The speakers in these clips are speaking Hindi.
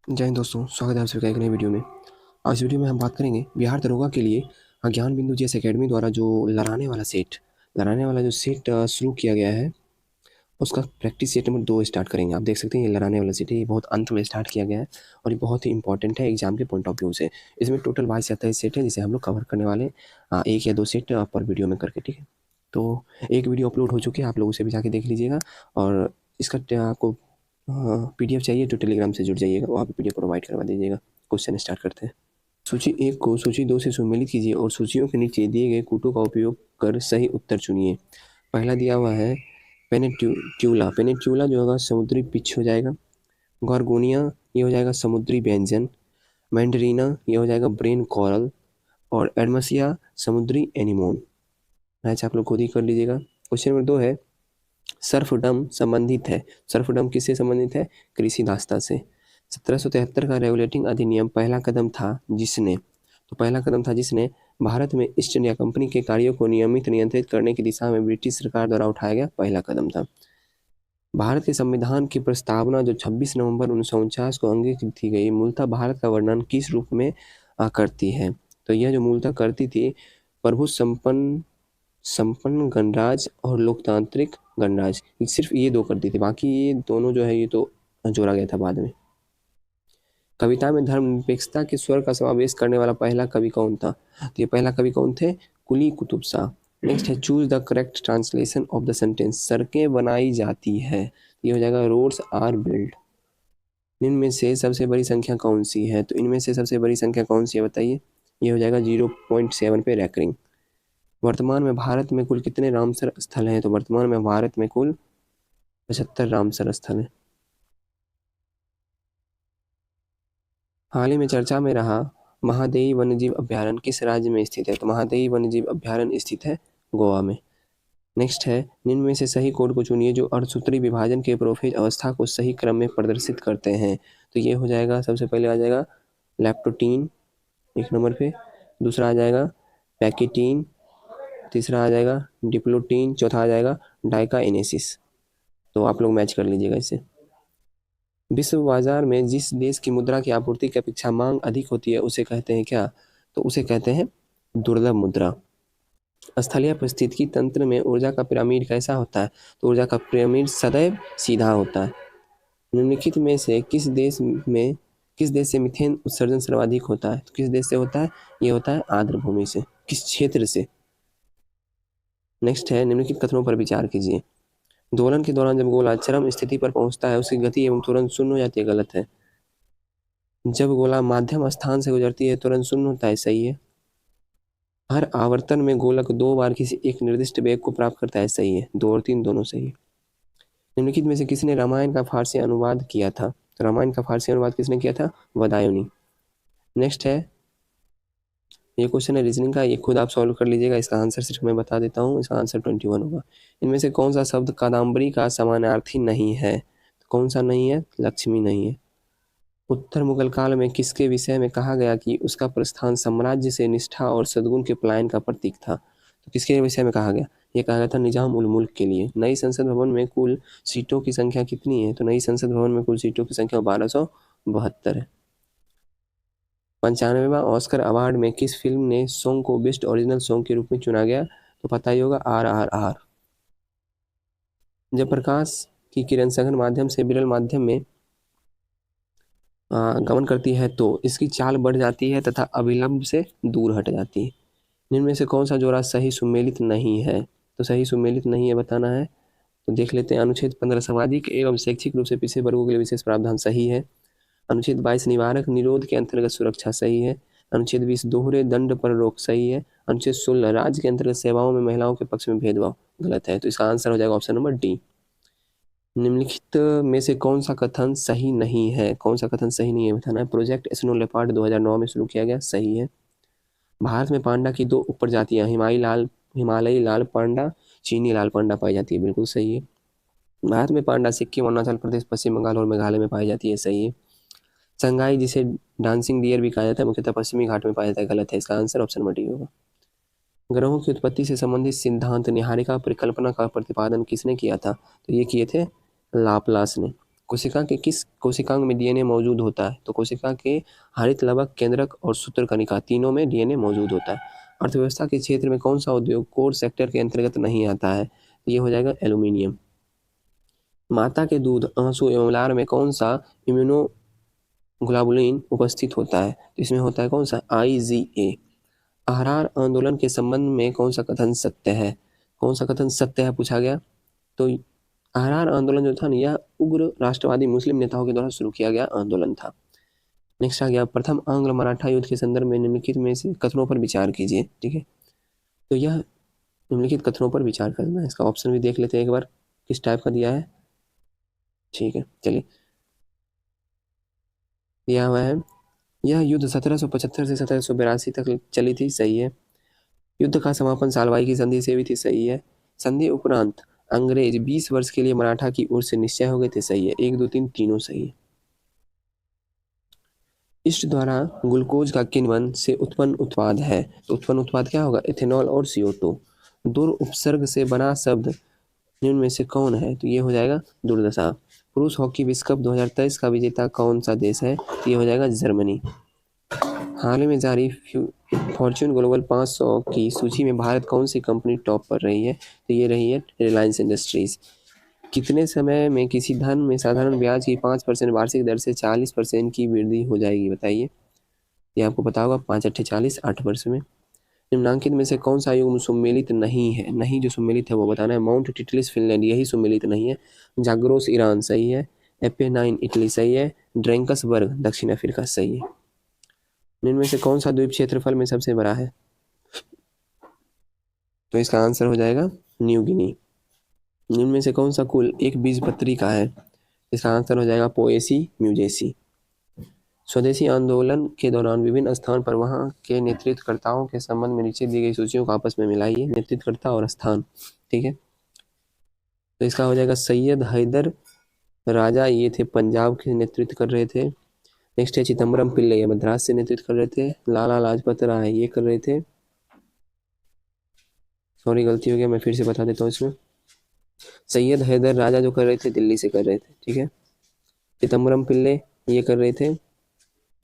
जय हिंद दोस्तों, स्वागत है आप सभी का एक नई वीडियो में। आज इस वीडियो में हम बात करेंगे बिहार दरोगा के लिए ज्ञान बिंदु जीएस एकेडमी द्वारा जो लड़ाने वाला जो सेट शुरू किया गया है, उसका प्रैक्टिस सेट नंबर 2 स्टार्ट करेंगे। आप देख सकते हैं ये लड़ाने वाला सेट है, ये बहुत अंत में स्टार्ट किया गया है और ये बहुत ही इंपॉर्टेंट है एग्जाम के पॉइंट ऑफ व्यू से। इसमें टोटल 22-27 सेट है जिसे हम लोग कवर करने वाले हैं, 1 या 2 सेट पर वीडियो में करके, ठीक है। तो एक वीडियो अपलोड हो चुकी है, आप लोग उसे भी जाके देख लीजिएगा। और इसका आपको पीडीएफ चाहिए तो टेलीग्राम से जुड़ जाइएगा, वहाँ पे पीडीएफ प्रोवाइड करवा दीजिएगा। क्वेश्चन स्टार्ट करते हैं। सूची 1 को सूची 2 से सम्मिलित कीजिए और सूचियों के नीचे दिए गए कूटों का उपयोग कर सही उत्तर चुनिए। पहला दिया हुआ है पेनिनट्यूला। पेनिनट्यूला जो होगा समुद्री पिच हो जाएगा। गॉर्गोनिया ये हो जाएगा समुद्री व्यंजन। मैंडरीना ये हो जाएगा ब्रेन कॉरल। और एडमसिया समुद्री एनिमोन। मैच आप लोग खुद ही कर लीजिएगा। क्वेश्चन नंबर 2 है सर्फडम संबंधित है। सर्फडम किससे संबंधित है? कृषि दास्ता से। 1773 का रेगुलेटिंग अधिनियम पहला कदम था जिसने भारत में ईस्ट इंडिया कंपनी के कार्यों को नियमित नियंत्रित करने की दिशा में ब्रिटिश सरकार द्वारा उठाया गया पहला कदम था। भारत के संविधान की प्रस्तावना जो 26 नवंबर 1949 को अंकित की गई मूलतः भारत का वर्णन किस रूप में करती है? तो यह जो मूलतः करती थी प्रभु संपन्न गणराज्य और लोकतांत्रिक गणराज्य, सिर्फ ये 2 करती थी, बाकी ये दोनों जो है ये तो जोड़ा गया था बाद में। कविता में धर्मनिरपेक्षता के स्वर का समावेश करने वाला पहला कवि कौन था? तो ये पहला कवि कौन थे? कुली कुतुब शाह। नेक्स्ट है choose the correct translation of the sentence. सड़कें बनाई जाती है, ये हो जाएगा रोड्स आर बिल्ड। इनमें से सबसे बड़ी संख्या कौन सी है? तो इनमें से सबसे बड़ी संख्या कौन सी है बताइए? ये हो जाएगा 0.7 पे रैंकिंग। वर्तमान में भारत में कुल कितने रामसर स्थल हैं? तो वर्तमान में भारत में कुल 75 रामसर स्थल हैं। हाल ही में चर्चा में रहा महादेई वन्यजीव अभ्यारण्य किस राज्य में स्थित है? तो महादेई वन्यजीव अभ्यारण्य स्थित है गोवा में। नेक्स्ट है निम्न में से सही कोड को चुनिए जो अर्धसूत्री विभाजन के प्रोफेज अवस्था को सही क्रम में प्रदर्शित करते हैं। तो ये हो जाएगा, सबसे पहले आ जाएगा लैप्टोटीन 1 नंबर पे, दूसरा आ जाएगा पैकेटीन, तीसरा आ जाएगा डिप्लोटीन, चौथा आ जाएगा डाइकाइनेसिस। तो आप लोग मैच कर लीजिएगा इसे। विश्व बाजार में जिस देश की मुद्रा की आपूर्ति की अपेक्षा मांग अधिक होती है उसे कहते हैं क्या? तो उसे कहते हैं दुर्लभ मुद्रा। स्थलीय पारिस्थितिकी तंत्र में ऊर्जा का पिरामिड कैसा होता है? तो ऊर्जा का पिरामिड सदैव सीधा होता है। निम्नलिखित में से किस देश से मीथेन उत्सर्जन सर्वाधिक होता है? तो किस देश से होता है? ये होता है आर्द्र भूमि से। किस क्षेत्र से? नेक्स्ट है निम्नलिखित कथनों पर विचार कीजिए। दोलन के दौरान जब गोला चरम स्थिति पर पहुंचता है उसकी गति एवं तुरंत शून्य हो जाती है, गलत है। जब गोला माध्यम स्थान से गुजरती है तुरंत शून्य होता है, सही है। हर आवर्तन में गोलक 2 बार किसी एक निर्दिष्ट वेग को प्राप्त करता है, सही है। 2 और 3 दोनों सही है। निम्नलिखित में से किसने रामायण का फारसी अनुवाद किया था? तो रामायण का फारसी अनुवाद किसने किया था? बदायूनी। नेक्स्ट है, ये क्वेश्चन है रीजनिंग का, ये खुद आप सॉल्व कर लीजिएगा। इसका आंसर सिर्फ मैं बता देता हूँ, इसका आंसर 21 होगा। इनमें से कौन सा शब्द कादम्बरी का समानार्थी नहीं है? तो कौन सा नहीं है? लक्ष्मी नहीं है। उत्तर मुगल काल में किसके विषय में कहा गया कि उसका प्रस्थान साम्राज्य से निष्ठा और सद्गुण के पलायन का प्रतीक था? तो किसके विषय में कहा गया? ये कहा गया था निजाम उल मुल्क के लिए। नई संसद भवन में कुल सीटों की संख्या कितनी है? तो नई संसद भवन में कुल सीटों की संख्या 1272 है। 95वां ऑस्कर अवार्ड में किस फिल्म ने सॉन्ग को बेस्ट ओरिजिनल सॉन्ग के रूप में चुना गया? तो पता ही होगा, RRR। जब प्रकाश की किरण सघन माध्यम से विरल माध्यम में गमन करती है तो इसकी चाल बढ़ जाती है तथा अभिलंब से दूर हट जाती है। इनमें से कौन सा जोड़ा सही सुमेलित नहीं है? तो सही सुमेलित नहीं है बताना है। तो देख लेते हैं। अनुच्छेद 15 सामाजिक एवं शैक्षिक रूप से पिछड़े वर्गों के लिए विशेष प्रावधान, सही है। अनुच्छेद 22 निवारक निरोध के अंतर्गत सुरक्षा, सही है। अनुच्छेद 20 दोहरे दंड पर रोक, सही है। अनुच्छेद 16 राज्य के अंतर्गत सेवाओं में महिलाओं के पक्ष में भेदभाव, गलत है। तो इसका आंसर हो जाएगा ऑप्शन नंबर डी। निम्नलिखित में से कौन सा कथन सही नहीं है? कौन सा कथन सही नहीं है बताना है। प्रोजेक्ट स्नो लेपर्ड 2009 में शुरू किया गया, सही है। भारत में पांडा की 2 उपप्रजातियां हिमालयी लाल पांडा, चीनी लाल पांडा पाई जाती है, बिल्कुल सही है। भारत में पांडा सिक्किम, अरुणाचल प्रदेश, पश्चिम बंगाल और मेघालय में पाई जाती है, सही है। संगाई जिसे डांसिंग डियर भी कहा जाता है मुख्यतः पश्चिमी घाट में पाया जाता है, गलत है। इसका आंसर ऑप्शन नंबर डी होगा। ग्रहों की उत्पत्ति से संबंधित सिद्धांत निहारिका परिकल्पना का प्रतिपादन किसने किया था? तो ये किए थे लाप्लास ने। कोशिका के किस कोशिकांग में डीएनए मौजूद होता है? तो कोशिका के हरित लवक, केंद्रक और सूत्रकणिका तीनों में डीएनए मौजूद होता है। अर्थव्यवस्था के क्षेत्र में कौन सा उद्योग कोर सेक्टर के अंतर्गत नहीं आता है? ये हो जाएगा एल्यूमिनियम। माता के दूध, आंसू एवं लार में कौन सा इम्यूनोग्लोबुलिन उपस्थित होता है? तो इसमें होता है कौन सा? IgA। अहरार आंदोलन के संबंध में कौन सा कथन सत्य है? कौन सा कथन सत्य है पूछा गया। तो अहरार आंदोलन जो था ना, यह उग्र राष्ट्रवादी मुस्लिम नेताओं के द्वारा शुरू किया गया आंदोलन था। नेक्स्ट आ गया, प्रथम आंग्ल मराठा युद्ध के संदर्भ में निम्नलिखित में से कथनों पर विचार कीजिए। ठीक है, तो यह निम्नलिखित कथनों पर विचार करना है। इसका ऑप्शन भी देख लेते हैं एक बार, किस टाइप का दिया है। ठीक है, चलिए, दिया हुआ है, यह युद्ध 1775 से 1782 तक चली थी। सही है। युद्ध का समापन सालवाई की संधि से भी थी। सही है। संधि उपरांत अंग्रेज 20 वर्ष के लिए मराठा की ओर से निश्चय हो गए थे। सही है। 1, 2, 3 तीनों सही है। इष्ट द्वारा ग्लूकोज का किण्वन से उत्पन्न उत्पाद है। तो उत्पन्न उत्पाद क्या होगा? इथेनॉल और CO2। दूर उपसर्ग से बना शब्द निम्न में से कौन है? तो ये हो जाएगा दुर्दशा। पुरुष हॉकी विश्व कप 2023 का विजेता कौन सा देश है? तो ये हो जाएगा जर्मनी। हाल ही में जारी फॉर्च्यून ग्लोबल 500 की सूची में भारत कौन सी कंपनी टॉप पर रही है? तो ये रही है रिलायंस इंडस्ट्रीज। कितने समय में किसी धन में साधारण ब्याज की 5% वार्षिक दर से 40% की वृद्धि हो जाएगी? बताइए। ये आपको पता होगा, 5 8 40, 8 वर्ष में। निम्नांकित में से कौन सा युग्म सुमेलित नहीं है? नहीं जो सुमेलित है वो बताना है। माउंट टिटलिस फिनलैंड, यही सुमेलित नहीं है। जाग्रोस ईरान, सही है। एपेनाइन इटली, सही है। ड्रैंकसबर्ग दक्षिण अफ्रीका, सही है। इनमें से कौन सा द्वीप क्षेत्रफल में सबसे बड़ा है? तो इसका आंसर हो जाएगा न्यू गिनी। इनमें से कौन सा कुल एक बीजपत्री का है? इसका आंसर हो जाएगा पोएसी म्यूजेसी। स्वदेशी आंदोलन के दौरान विभिन्न स्थान पर वहां के नेतृत्वकर्ताओं के संबंध में नीचे दी गई सूचियों को आपस में मिलाइए। नेतृत्वकर्ता और स्थान, ठीक है। तो इसका हो जाएगा सैयद हैदर राजा, ये थे पंजाब के नेतृत्व कर रहे थे। नेक्स्ट है चिदम्बरम पिल्ले, ये मद्रास से नेतृत्व कर रहे थे। लाला लाजपत राय ये कर रहे थे, सॉरी गलती हो गया, मैं फिर से बता देता हूँ इसमें। सैयद हैदर राजा जो कर रहे थे दिल्ली से कर रहे थे, ठीक है। चिदम्बरम पिल्ले ये कर रहे थे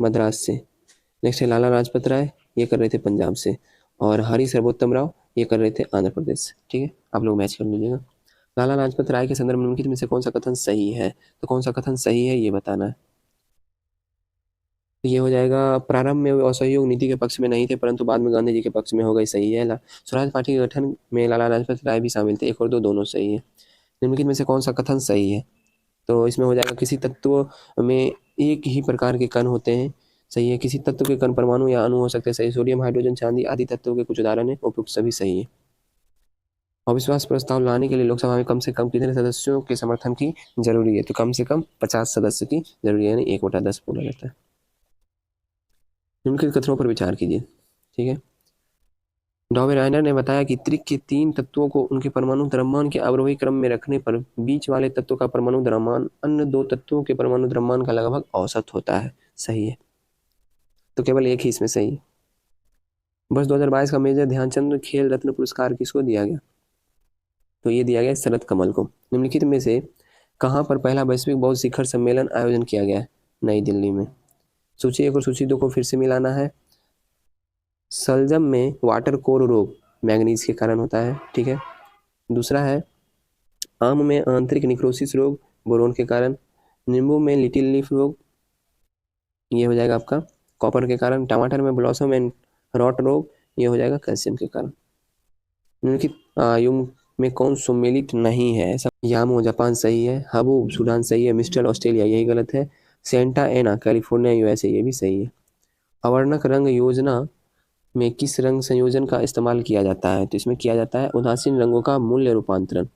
मद्रास से। नेक्स्ट है लाला लाजपत राय, ये कर रहे थे पंजाब से। और हरि सर्वोत्तम राव ये कर रहे थे आंध्र प्रदेश से, ठीक है। आप लोग मैच कर लीजिएगा। लाला लाजपत राय के संदर्भ में निम्नलिखित में से कौन सा कथन सही है? तो कौन सा कथन सही है ये बताना है। तो ये हो जाएगा, प्रारंभ में वे असहयोग नीति के पक्ष में नहीं थे परंतु बाद में गांधी जी के पक्ष में हो गए, सही है। स्वराज पार्टी के गठन में लाला लाजपत राय भी शामिल थे। 1 और 2 दोनों सही है। निम्नलिखित में से कौन सा कथन सही है? तो इसमें हो जाएगा, किसी तत्व में एक ही प्रकार के कण होते हैं, सही है। किसी तत्व के कण परमाणु या अणु हो सकते हैं, सही। सोडियम, हाइड्रोजन, चांदी आदि तत्वों के कुछ उदाहरण है, उपयुक्त सभी सही है। अविश्वास प्रस्ताव लाने के लिए लोकसभा में कम से कम कितने सदस्यों के समर्थन की जरूरी है? तो कम से कम 50 सदस्य की जरूरी है, यानी 1/10 बोला जाता है। निम्नलिखित कथनों पर विचार कीजिए, ठीक है। डॉवेराइनर ने बताया कि त्रिक के 3 तत्वों को उनके परमाणु द्रव्यमान के अवरोही क्रम में रखने पर बीच वाले तत्व का परमाणु द्रव्यमान अन्य 2 तत्वों के परमाणु द्रव्यमान का लगभग औसत होता है, सही है। तो केवल एक ही इसमें सही है। वर्ष 2022 का मेजर ध्यानचंद खेल रत्न पुरस्कार किसको दिया गया? तो ये दिया गया शरद कमल को। निम्नलिखित में से कहाँ पर पहला वैश्विक बौद्ध शिखर सम्मेलन आयोजन किया गया है? नई दिल्ली में। सूची 1 और सूची 2 को फिर से मिलाना है। सलजम में वाटर कोर रोग मैग्नीज के कारण होता है, ठीक है। दूसरा है आम में आंतरिक निक्रोसिस रोग बोरोन के कारण। नींबू में लिटिल लीफ रोग, ये हो जाएगा आपका कॉपर के कारण। टमाटर में ब्लॉसम एंड रॉट रोग, ये हो जाएगा कैल्शियम के कारण। निम्नलिखित युग्म में कौन सुमेलित नहीं है? ऐसा यामो जापान सही है, हबूब सूडान सही है, मिस्टर ऑस्ट्रेलिया यही गलत है, सेंटा एना कैलिफोर्निया USA ये भी सही है। अवर्णक रंग योजना में किस रंग संयोजन का इस्तेमाल किया जाता है? तो इसमें किया जाता है उदासीन रंगों का मूल्य रूपांतरण।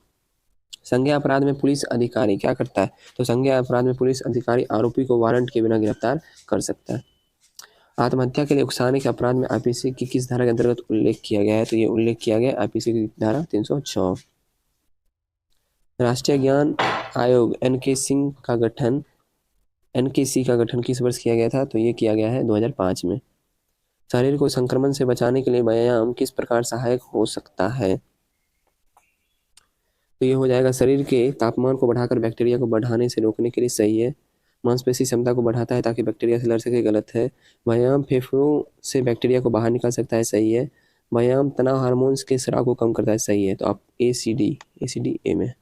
संज्ञा अपराध में पुलिस अधिकारी क्या करता है? तो संज्ञा अपराध में पुलिस अधिकारी आरोपी को वारंट के बिना गिरफ्तार कर सकता है। आत्महत्या के लिए उकसाने के अपराध में IPC की किस धारा के अंतर्गत उल्लेख किया गया है? तो ये उल्लेख किया गया IPC की धारा 306। राष्ट्रीय ज्ञान आयोग NKC का गठन किस वर्ष किया गया था? तो ये किया गया है 2005 में। शरीर को संक्रमण से बचाने के लिए व्यायाम किस प्रकार सहायक हो सकता है? तो ये हो जाएगा शरीर के तापमान को बढ़ाकर बैक्टीरिया को बढ़ाने से रोकने के लिए सही है। मांसपेशी क्षमता को बढ़ाता है ताकि बैक्टीरिया से लड़ सके, गलत है। व्यायाम फेफड़ों से बैक्टीरिया को बाहर निकाल सकता है, सही है। व्यायाम तनाव हार्मोन्स के स्राव को कम करता है, सही है। तो आप ACD ए में।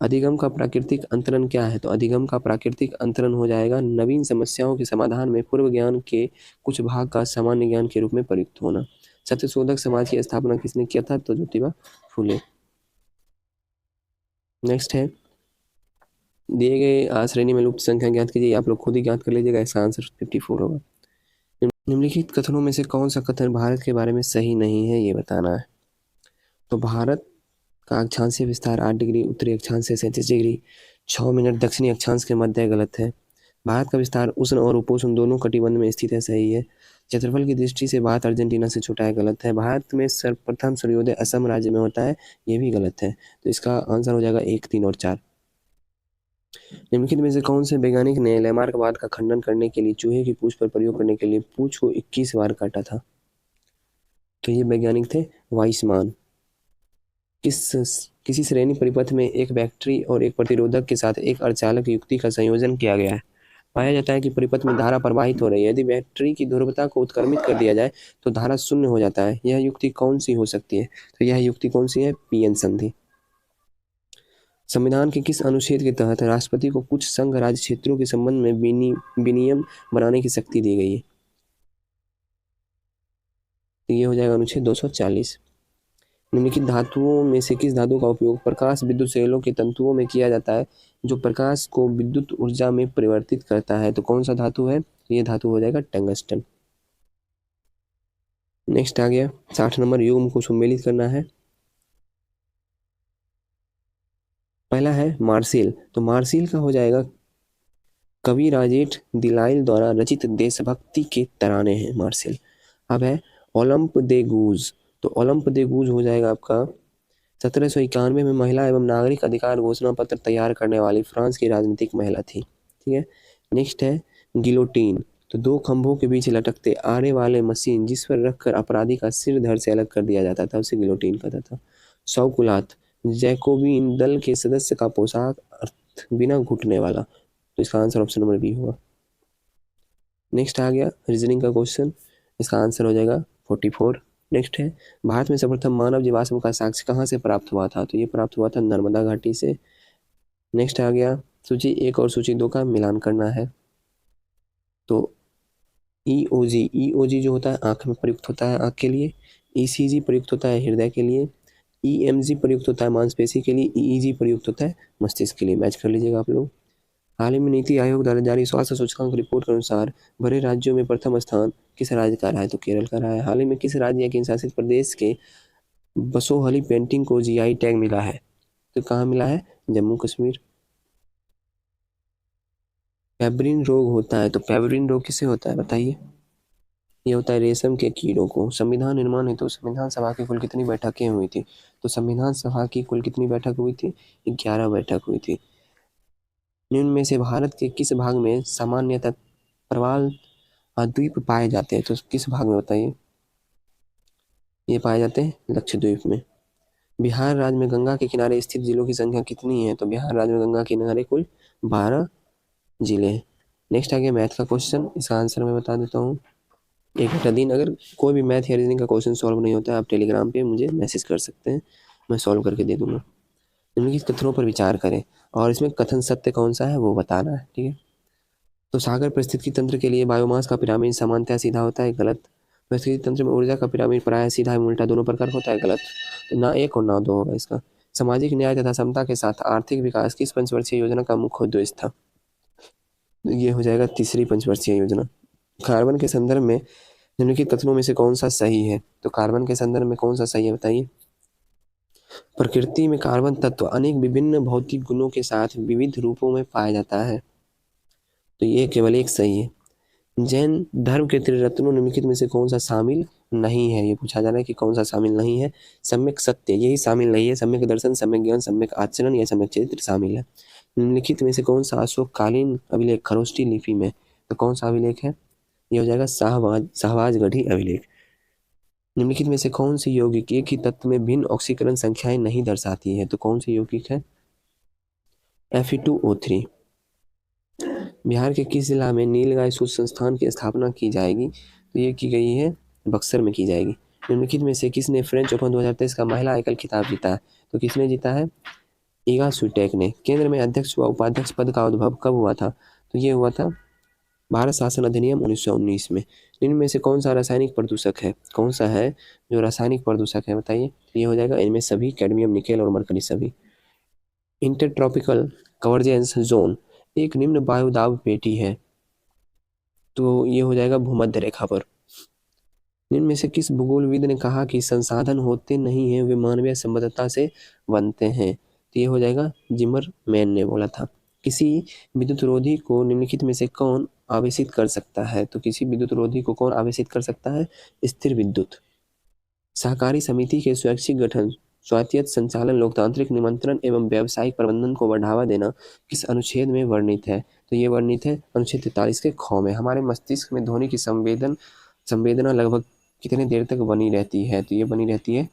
अधिगम का प्राकृतिक अंतरण क्या है? तो अधिगम का प्राकृतिक अंतरण हो जाएगा नवीन समस्याओं के समाधान में पूर्व ज्ञान के कुछ भाग का सामान्य ज्ञान के रूप में प्रयुक्त होना। सत्यशोधक समाज की स्थापना किसने किया था? तो ज्योतिबा फूले। नेक्स्ट है, दिए गए श्रेणी में लुप्त संख्या ज्ञात कीजिए। आप लोग खुद ही ज्ञात कर लीजिएगा, इसका आंसर 54 होगा। निम्नलिखित कथनों में से कौन सा कथन भारत के बारे में सही नहीं है, ये बताना है। तो भारत का अक्षांशीय विस्तार 8 डिग्री, उत्तरी अक्षांश से 37 डिग्री 6 मिनट दक्षिणी अक्षांश के मध्य, गलत है। भारत का विस्तार उष्ण और उपोष्ण दोनों कटिबंध में स्थित है, सही है। क्षेत्रफल की दृष्टि से भारत अर्जेंटीना से छोटा है, गलत है। भारत में सर्वप्रथम सूर्योदय असम राज्य में होता है, ये भी गलत है। तो इसका आंसर हो जाएगा 1, 3 और 4। निम्नलिखित में से कौन से वैज्ञानिक ने लैमार्कवाद का खंडन करने के लिए चूहे की पूंछ पर प्रयोग करने के लिए पूंछ को 21 बार काटा था? तो ये वैज्ञानिक थे वाइसमान। किसी श्रेणी परिपथ में एक बैटरी और एक प्रतिरोधक के साथ एक अर्धचालक युक्ति का संयोजन किया गया है। पाया जाता है कि परिपथ में धारा प्रवाहित हो रही है। यदि बैटरी की ध्रुवता को उत्क्रमित कर दिया जाए तो धारा शून्य हो जाता है। यह युक्ति कौन सी हो सकती है? तो यह युक्ति कौन सी है? पीएन संधि। संविधान के किस अनुच्छेद के तहत राष्ट्रपति को कुछ संघ राज्य क्षेत्रों के संबंध में विनियम बनाने की शक्ति दी गई है? तो ये हो जाएगा अनुच्छेद 240। निम्नलिखित धातुओं में से किस धातु का उपयोग प्रकाश विद्युत सेलों के तंतुओं में किया जाता है जो प्रकाश को विद्युत ऊर्जा में परिवर्तित करता है? तो कौन सा धातु है? ये धातु हो जाएगा टंगस्टन। नेक्स्ट आ गया 60 नंबर, युग्म को सम्मिलित करना है। पहला है मार्सिल। तो मार्सिल का हो जाएगा कवि राजेठ दिलाइल द्वारा रचित देशभक्ति के तराने हैं मार्सिल। अब है ओलंप दे गूज। तो ओलंप दे गूज हो जाएगा आपका 1791 में महिला एवं नागरिक अधिकार घोषणा पत्र तैयार करने वाली फ्रांस की राजनीतिक महिला थी। ठीक है। नेक्स्ट है गिलोटीन। तो दो खंभों के बीच लटकते आड़े वाले मशीन जिस पर रखकर अपराधी का सिर धड़ से अलग कर दिया जाता था उसे गिलोटीन कहता था। शौकुलात जैकोबिन दल के सदस्य का पोशाक, अर्थ बिना घुटने वाला। तो इसका आंसर ऑप्शन नंबर बी होगा। नेक्स्ट आ गया रीजनिंग का क्वेश्चन, इसका आंसर हो जाएगा 44। नेक्स्ट है भारत में सर्वप्रथम मानव जीवाश्म का साक्ष्य कहाँ से प्राप्त हुआ था? तो ये प्राप्त हुआ था नर्मदा घाटी से। नेक्स्ट आ गया सूची 1 और सूची 2 का मिलान करना है। तो ईओजी जो होता है आंख में प्रयुक्त होता है आंख के लिए। ईसीजी प्रयुक्त होता है हृदय के लिए। ईएमजी प्रयुक्त होता है मांसपेशी के लिए। ईईजी प्रयुक्त होता है मस्तिष्क के लिए। मैच कर लीजिएगा आप लोग। हाल ही में नीति आयोग द्वारा जारी स्वास्थ्य सूचकांक रिपोर्ट के अनुसार बड़े राज्यों में प्रथम स्थान किस राज्य का रहा है? तो केरल का रहा है। हाल ही में किस राज्य या केंद्र शासित प्रदेश के बसोहली पेंटिंग को जीआई टैग मिला है? तो कहाँ मिला है? जम्मू कश्मीर। पेब्रिन रोग होता है। तो पेब्रिन रोग किसे होता है बताइए? ये होता है रेशम के कीड़ों को। संविधान निर्माण हेतु संविधान सभा की कुल कितनी बैठकें हुई थी? तो संविधान सभा की कुल कितनी बैठक हुई थी? 11 बैठक हुई थी। निम्न में से भारत के किस भाग में सामान्यतः प्रवाल द्वीप पाए जाते हैं? तो किस भाग में बताइए? ये पाए जाते हैं लक्षद्वीप में। बिहार राज्य में गंगा के किनारे स्थित जिलों की संख्या कितनी है? तो बिहार राज्य में गंगा के किनारे कुल 12 जिले हैं। नेक्स्ट आ गया मैथ का क्वेश्चन, इसका आंसर मैं बता देता हूँ। 1 दिन अगर कोई भी मैथ या रीजनिंग का क्वेश्चन सॉल्व नहीं होता है आप टेलीग्राम पे मुझे मैसेज कर सकते हैं, मैं सॉल्व करके दे दूंगा। निम्नलिखित कथनों पर विचार करें और इसमें कथन सत्य कौन सा है वो बताना है। ठीक है। तो सागर परिस्थितिकी तंत्र के लिए बायोमास का पिरामिड सामान्यतः सीधा होता है, गलत। परिस्थितिकी तंत्र में ऊर्जा का पिरामिड प्रायः सीधा एवं उल्टा दोनों प्रकार होता है, गलत। तो ना 1 और ना 2 होगा इसका। सामाजिक न्याय तथा समता के साथ आर्थिक विकास किस पंचवर्षीय योजना का मुख्य उद्देश्य था? ये हो जाएगा तीसरी पंचवर्षीय योजना। कार्बन के संदर्भ में निम्नलिखित कथनों में से कौन सा सही है? तो कार्बन के संदर्भ में कौन सा सही है बताइए? प्रकृति में कार्बन तत्व अनेक विभिन्न भौतिक गुणों के साथ विविध रूपों में पाया जाता है। तो ये केवल एक सही है। जैन धर्म के त्रिरत्नों निम्नलिखित में से कौन सा शामिल नहीं है? ये पूछा जा रहा है कि कौन सा शामिल नहीं है। सम्यक सत्य यही शामिल नहीं है। सम्यक दर्शन, सम्यक ज्ञान, सम्यक आचरण या सम्यक चरित्र शामिल है। निम्नलिखित में से कौन सा अशोककालीन अभिलेख खरोष्ठी लिपि में? तो कौन सा अभिलेख है? ये हो जाएगा शाहबाजगढ़ी अभिलेख। निम्नलिखित में से कौन सी यौगिक एक ही तत्व में भिन्न ऑक्सीकरण संख्याएं नहीं दर्शाती है? तो कौन सी यौगिक है? Fe2O3। बिहार के किस जिला में नीलगाय शोध संस्थान की स्थापना की जाएगी? तो ये की गई है बक्सर में की जाएगी। निम्नलिखित में से किसने फ्रेंच ओपन 2023 का महिला एकल खिताब जीता है? तो किसने जीता है? ईगा स्वीटेक ने। केंद्र में अध्यक्ष व उपाध्यक्ष पद का उद्भव कब हुआ था? तो ये हुआ था भारत शासन अधिनियम 1919 में। इनमें में से कौन सा रासायनिक प्रदूषक है? कौन सा है जो रासायनिक प्रदूषक है बताइए? ये हो जाएगा इनमें सभी कैडमियम, निकेल और मरकरी सभी। इंटरट्रॉपिकल कन्वर्जेंस जोन एक निम्न वायुदाब पेटी है, तो ये हो जाएगा भूमध्य रेखा पर। निम्न में से किस भूगोलविद ने कहा कि संसाधन होते नहीं हैं, वे मानवीय संबद्धता से बनते हैं? तो ये हो जाएगा जिमरमैन ने बोला था। किसी विद्युत रोधी को निम्नलिखित में से कौन आवेशित कर सकता है? तो किसी विद्युत रोधी को कौन आवेशित कर सकता है? स्थिर विद्युत। सहकारी समिति के स्वैच्छिक गठन, स्वायत्त संचालन, लोकतांत्रिक निमंत्रण एवं व्यावसायिक प्रबंधन को बढ़ावा देना किस अनुच्छेद में वर्णित है? तो ये वर्णित है अनुच्छेद 43 के ख में। हमारे मस्तिष्क में ध्वनि की संवेदना लगभग कितने देर तक बनी रहती है? तो ये बनी रहती है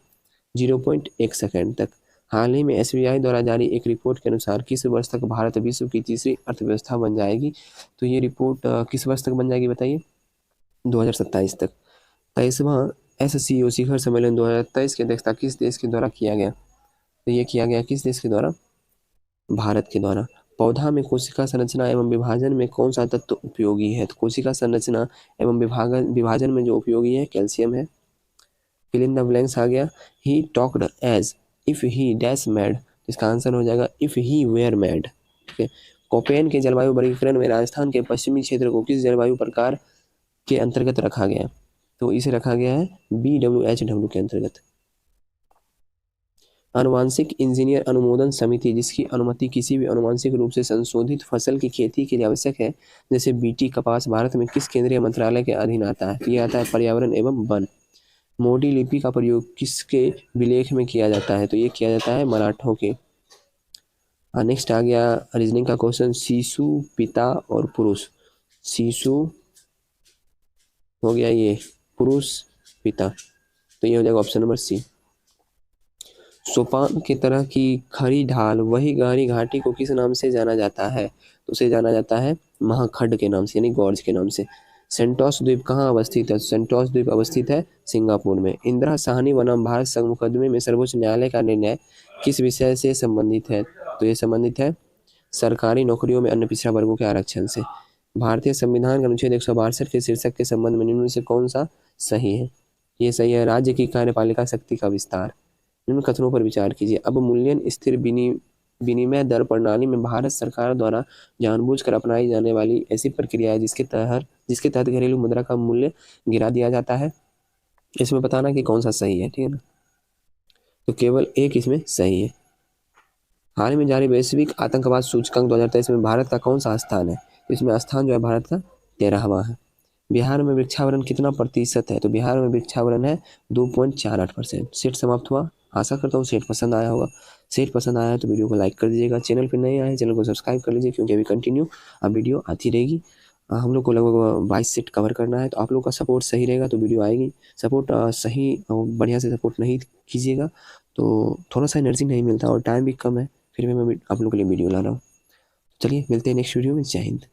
0.1 सेकेंड तक। हाल ही में SBI द्वारा जारी एक रिपोर्ट के अनुसार किस वर्ष तक भारत विश्व की तीसरी अर्थव्यवस्था बन जाएगी? तो ये रिपोर्ट किस वर्ष तक बन जाएगी बताइए? 2027 तक। 23वां SCO शिखर सम्मेलन 2023 की अध्यक्षता किस देश के द्वारा किया गया? तो ये किया गया किस देश के द्वारा? भारत के द्वारा। पौधा में कोशिका संरचना एवं विभाजन में कौन सा तत्व उपयोगी है? तो कोशिका संरचना एवं विभाजन में जो उपयोगी है कैल्शियम है। फिल इन द ब्लैंक्स आ गया। He talked as if he dash mad, इसका आंसर हो जाएगा इफ ही वेयर मैड। ठीक है। कोपेन के जलवायु वर्गीकरण में राजस्थान के पश्चिमी क्षेत्र को किस जलवायु प्रकार के अंतर्गत रखा गया? तो इसे रखा गया है BWHW के अंतर्गत। आनुवांशिक इंजीनियर अनुमोदन समिति जिसकी अनुमति किसी भी आनुवांशिक रूप से संशोधित फसल की खेती के लिए आवश्यक है, जैसे BT कपास, भारत में किस केंद्रीय मंत्रालय के अधीन आता है? ये आता है पर्यावरण एवं वन। मोडी लिपि का प्रयोग किसके विलेख में किया जाता है? तो ये किया जाता है मराठों के। नेक्स्ट आ गया रीजनिंग का क्वेश्चन, शिशु, पिता और पुरुष। शिशु हो गया ये, पुरुष पिता, तो ये हो जाएगा ऑप्शन नंबर सी। सोपान की तरह की खड़ी ढाल वही गहरी घाटी को किस नाम से जाना जाता है? तो उसे जाना जाता है महाखड्ड के नाम से, यानी गॉर्ज के नाम से। सेंटोस द्वीप कहाँ अवस्थित है? सेंटोस द्वीप अवस्थित है सिंगापुर में। इंदिरा साहनी बनाम भारत संघ मुकदमे में सर्वोच्च न्यायालय का निर्णय किस विषय से संबंधित है? तो ये संबंधित है सरकारी नौकरियों में अन्य पिछड़ा वर्गों के आरक्षण से। भारतीय संविधान के अनुच्छेद 162 के शीर्षक के संबंध में निम्न में से कौन सा सही है? ये सही है, राज्य की कार्यपालिका शक्ति का विस्तार। निम्न कथनों पर विचार कीजिए। अवमूल्यन स्थिर विनिमय दर प्रणाली में भारत सरकार द्वारा जानबूझकर अपनाई जाने वाली ऐसी प्रक्रिया है जिसके तहत घरेलू मुद्रा का मूल्य गिरा दिया जाता है। इसमें बताना कि कौन सा सही है, ठीक है ना? तो केवल एक इसमें सही है। हाल ही में जारी वैश्विक आतंकवाद सूचकांक 2023 में भारत का कौन सा स्थान है? इसमें स्थान जो है भारत का 13वां है। बिहार में वृक्षावरण कितना प्रतिशत है? तो बिहार में वृक्षावरण है 2.48%। सेट समाप्त हुआ। आशा करता हूँ सेट पसंद आया होगा। सेट पसंद आया तो वीडियो को लाइक कर दीजिएगा। चैनल पर नए आए चैनल को सब्सक्राइब कर लीजिए, क्योंकि अभी कंटिन्यू अब वीडियो आती रहेगी। हम लोग को लगभग 22 सेट कवर करना है, तो आप लोग का सपोर्ट सही रहेगा तो वीडियो आएगी। सपोर्ट सही बढ़िया से सपोर्ट नहीं कीजिएगा तो थोड़ा सा एनर्जी नहीं मिलता और टाइम भी कम है, फिर भी मैं आप लोग के लिए वीडियो ला रहा हूँ। चलिए मिलते हैं नेक्स्ट वीडियो में। जय हिंद।